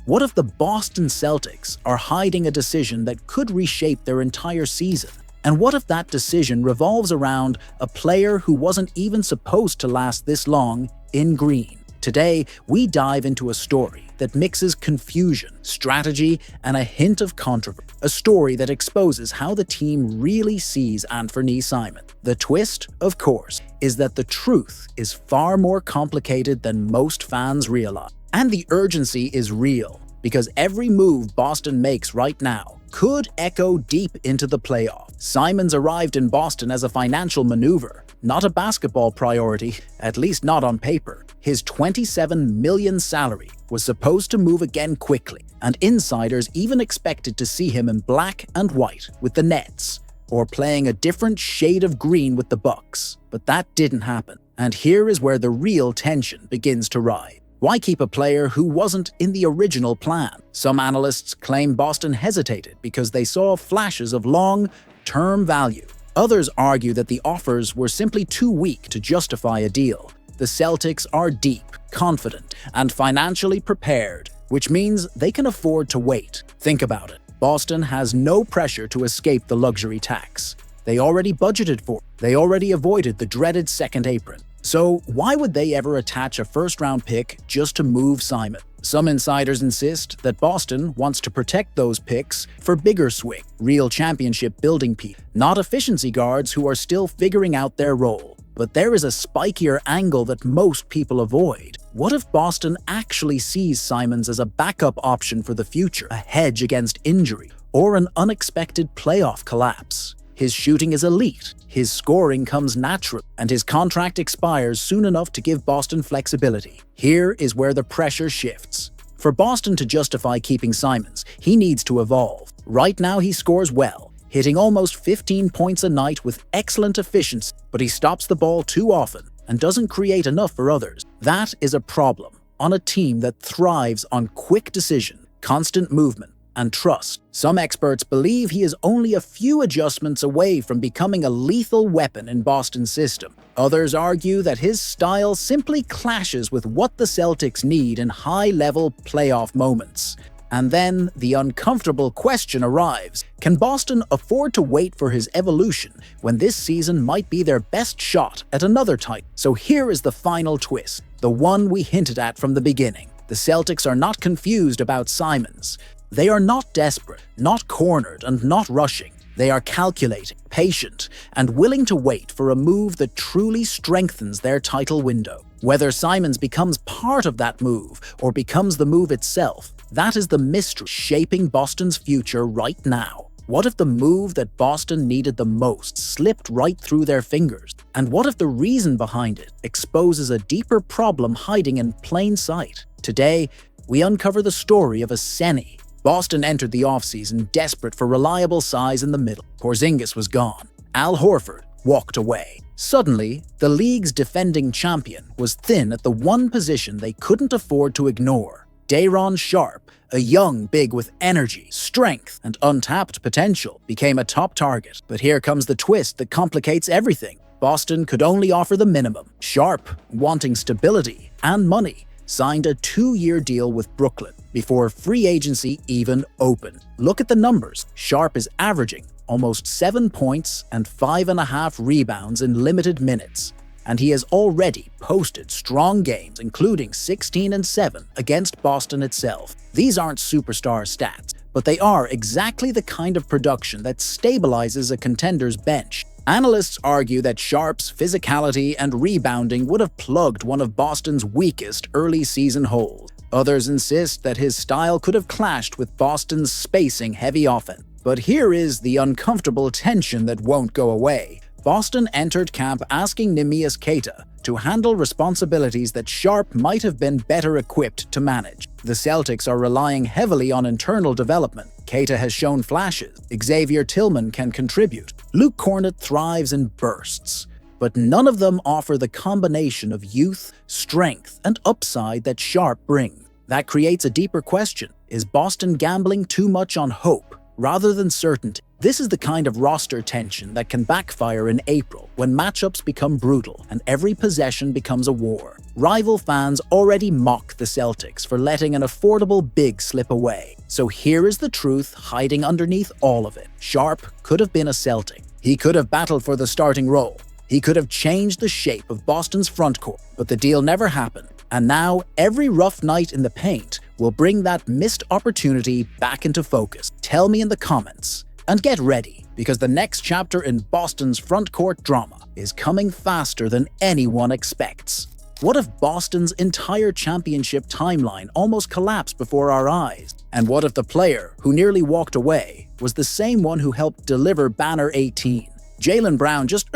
What if the Boston Celtics are hiding a decision that could reshape their entire season? And what if that decision revolves around a player who wasn't even supposed to last this long in green? Today, we dive into a story that mixes confusion, strategy, and a hint of controversy. A story that exposes how the team really sees Anfernee Simon. The twist, of course, is that the truth is far more complicated than most fans realize. And the urgency is real, because every move Boston makes right now could echo deep into the playoffs. Simons arrived in Boston as a financial maneuver, not a basketball priority, at least not on paper. His $27 million salary was supposed to move again quickly, and insiders even expected to see him in black and white with the Nets, or playing a different shade of green with the Bucks. But that didn't happen, and here is where the real tension begins to rise. Why keep a player who wasn't in the original plan? Some analysts claim Boston hesitated because they saw flashes of long-term value. Others argue that the offers were simply too weak to justify a deal. The Celtics are deep, confident, and financially prepared, which means they can afford to wait. Think about it. Boston has no pressure to escape the luxury tax. They already budgeted for it. They already avoided the dreaded second apron. So why would they ever attach a first-round pick just to move Simon? Some insiders insist that Boston wants to protect those picks for bigger swing, real championship-building people, not efficiency guards who are still figuring out their role. But there is a spikier angle that most people avoid. What if Boston actually sees Simons as a backup option for the future, a hedge against injury, or an unexpected playoff collapse? His shooting is elite, his scoring comes natural, and his contract expires soon enough to give Boston flexibility. Here is where the pressure shifts. For Boston to justify keeping Simons, he needs to evolve. Right now he scores well, hitting almost 15 points a night with excellent efficiency, but he stops the ball too often and doesn't create enough for others. That is a problem on a team that thrives on quick decision, constant movement, and trust. Some experts believe he is only a few adjustments away from becoming a lethal weapon in Boston's system. Others argue that his style simply clashes with what the Celtics need in high-level playoff moments. And then the uncomfortable question arrives. Can Boston afford to wait for his evolution when this season might be their best shot at another title? So here is the final twist, the one we hinted at from the beginning. The Celtics are not confused about Simons. They are not desperate, not cornered, and not rushing. They are calculating, patient, and willing to wait for a move that truly strengthens their title window. Whether Simons becomes part of that move or becomes the move itself, that is the mystery shaping Boston's future right now. What if the move that Boston needed the most slipped right through their fingers? And what if the reason behind it exposes a deeper problem hiding in plain sight? Today, we uncover the story of Anfernee. Boston entered the offseason desperate for reliable size in the middle. Porzingis was gone. Al Horford walked away. Suddenly, the league's defending champion was thin at the one position they couldn't afford to ignore. Day'Ron Sharpe, a young big with energy, strength, and untapped potential, became a top target. But here comes the twist that complicates everything. Boston could only offer the minimum. Sharpe, wanting stability and money, signed a 2-year deal with Brooklyn before free agency even opened. Look at the numbers. Sharpe is averaging almost 7 points and 5.5 rebounds in limited minutes, and he has already posted strong games, including 16 and 7 against Boston itself. These aren't superstar stats, but they are exactly the kind of production that stabilizes a contender's bench. Analysts argue that Sharpe's physicality and rebounding would have plugged one of Boston's weakest early-season holes. Others insist that his style could have clashed with Boston's spacing-heavy offense. But here is the uncomfortable tension that won't go away. Boston entered camp asking Neemias Queta to handle responsibilities that Sharpe might have been better equipped to manage. The Celtics are relying heavily on internal development. Queta has shown flashes. Xavier Tillman can contribute. Luke Kornet thrives in bursts. But none of them offer the combination of youth, strength, and upside that Sharpe brings. That creates a deeper question. Is Boston gambling too much on hope rather than certainty? This is the kind of roster tension that can backfire in April when matchups become brutal and every possession becomes a war. Rival fans already mock the Celtics for letting an affordable big slip away. So here is the truth hiding underneath all of it. Sharp could have been a Celtic. He could have battled for the starting role. He could have changed the shape of Boston's front court, but the deal never happened. And now, every rough night in the paint will bring that missed opportunity back into focus. Tell me in the comments. And get ready, because the next chapter in Boston's front court drama is coming faster than anyone expects. What if Boston's entire championship timeline almost collapsed before our eyes? And what if the player who nearly walked away was the same one who helped deliver Banner 18? Jaylen Brown just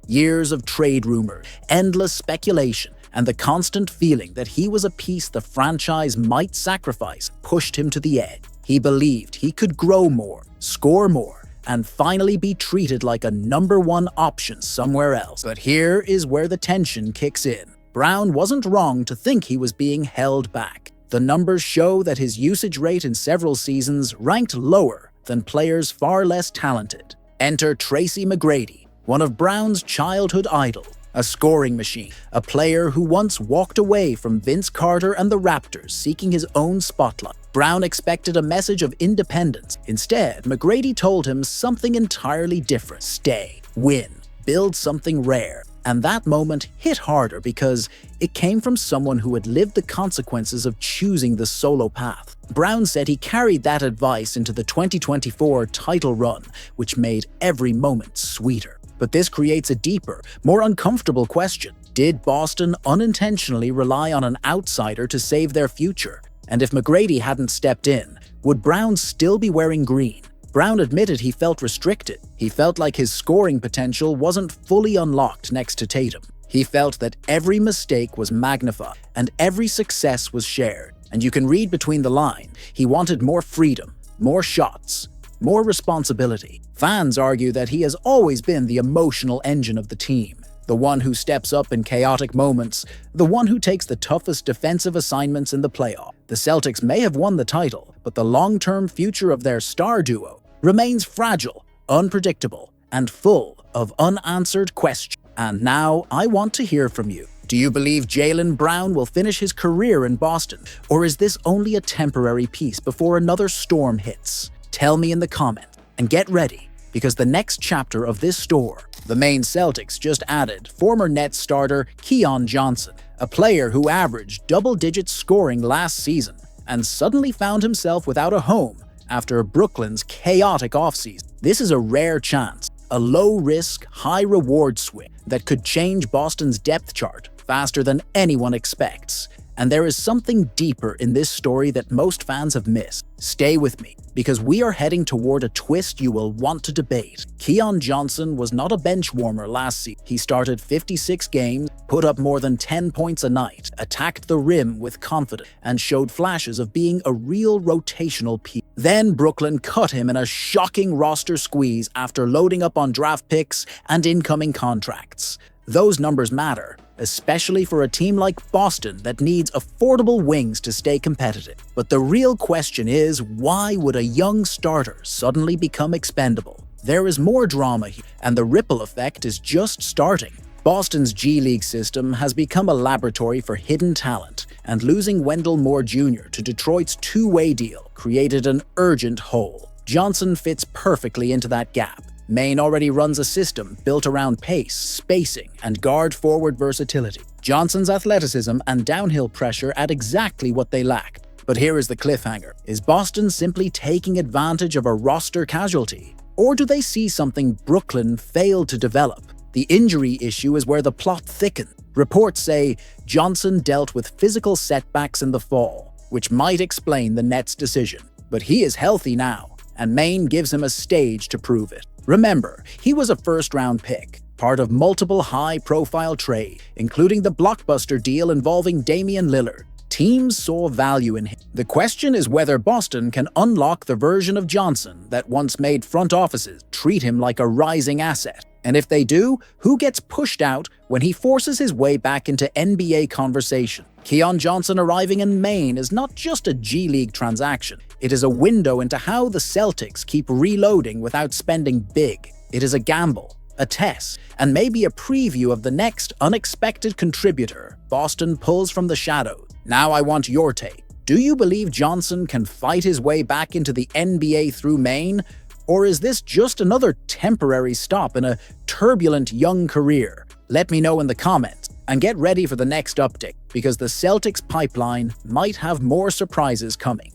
years of trade rumors, endless speculation, and the constant feeling that he was a piece the franchise might sacrifice pushed him to the edge. He believed he could grow more, score more, and finally be treated like a #1 option somewhere else. But here is where the tension kicks in. Brown wasn't wrong to think he was being held back. The numbers show that his usage rate in several seasons ranked lower than players far less talented. Enter Tracy McGrady, one of Brown's childhood idols. A scoring machine, a player who once walked away from Vince Carter and the Raptors seeking his own spotlight. Brown expected a message of independence. Instead, McGrady told him something entirely different. Stay, win, build something rare. And that moment hit harder because it came from someone who had lived the consequences of choosing the solo path. Brown said he carried that advice into the 2024 title run, which made every moment sweeter. But this creates a deeper, more uncomfortable question. Did Boston unintentionally rely on an outsider to save their future? And if McGrady hadn't stepped in, would Brown still be wearing green? Brown admitted he felt restricted. He felt like his scoring potential wasn't fully unlocked next to Tatum. He felt that every mistake was magnified and every success was shared. And you can read between the lines. He wanted more freedom, more shots, more responsibility. Fans argue that he has always been the emotional engine of the team, the one who steps up in chaotic moments, the one who takes the toughest defensive assignments in the playoffs. The Celtics may have won the title, but the long-term future of their star duo remains fragile, unpredictable, and full of unanswered questions. And now I want to hear from you. Do you believe Jaylen Brown will finish his career in Boston, or is this only a temporary piece before another storm hits? Tell me in the comments, and get ready, because the next chapter of this story, the Maine Celtics just added former Nets starter Keon Johnson, a player who averaged double-digit scoring last season and suddenly found himself without a home after Brooklyn's chaotic offseason. This is a rare chance, a low-risk, high-reward swing that could change Boston's depth chart faster than anyone expects. And there is something deeper in this story that most fans have missed. Stay with me, because we are heading toward a twist you will want to debate. Keon Johnson was not a bench warmer last season. He started 56 games, put up more than 10 points a night, attacked the rim with confidence, and showed flashes of being a real rotational piece. Then Brooklyn cut him in a shocking roster squeeze after loading up on draft picks and incoming contracts. Those numbers matter, especially for a team like Boston that needs affordable wings to stay competitive. But the real question is, why would a young starter suddenly become expendable? There is more drama here, and the ripple effect is just starting. Boston's G League system has become a laboratory for hidden talent, and losing Wendell Moore Jr. to Detroit's two-way deal created an urgent hole. Johnson fits perfectly into that gap. Maine already runs a system built around pace, spacing, and guard-forward versatility. Johnson's athleticism and downhill pressure add exactly what they lacked. But here is the cliffhanger. Is Boston simply taking advantage of a roster casualty? Or do they see something Brooklyn failed to develop? The injury issue is where the plot thickens. Reports say Johnson dealt with physical setbacks in the fall, which might explain the Nets' decision. But he is healthy now, and Maine gives him a stage to prove it. Remember, he was a first-round pick, part of multiple high-profile trades, including the blockbuster deal involving Damian Lillard. Teams saw value in him. The question is whether Boston can unlock the version of Johnson that once made front offices treat him like a rising asset. And if they do, who gets pushed out when he forces his way back into NBA conversation? Keon Johnson arriving in Maine is not just a G League transaction. It is a window into how the Celtics keep reloading without spending big. It is a gamble, a test, and maybe a preview of the next unexpected contributor Boston pulls from the shadows. Now I want your take. Do you believe Johnson can fight his way back into the NBA through Maine? Or is this just another temporary stop in a turbulent young career? Let me know in the comments, and get ready for the next update, because the Celtics pipeline might have more surprises coming.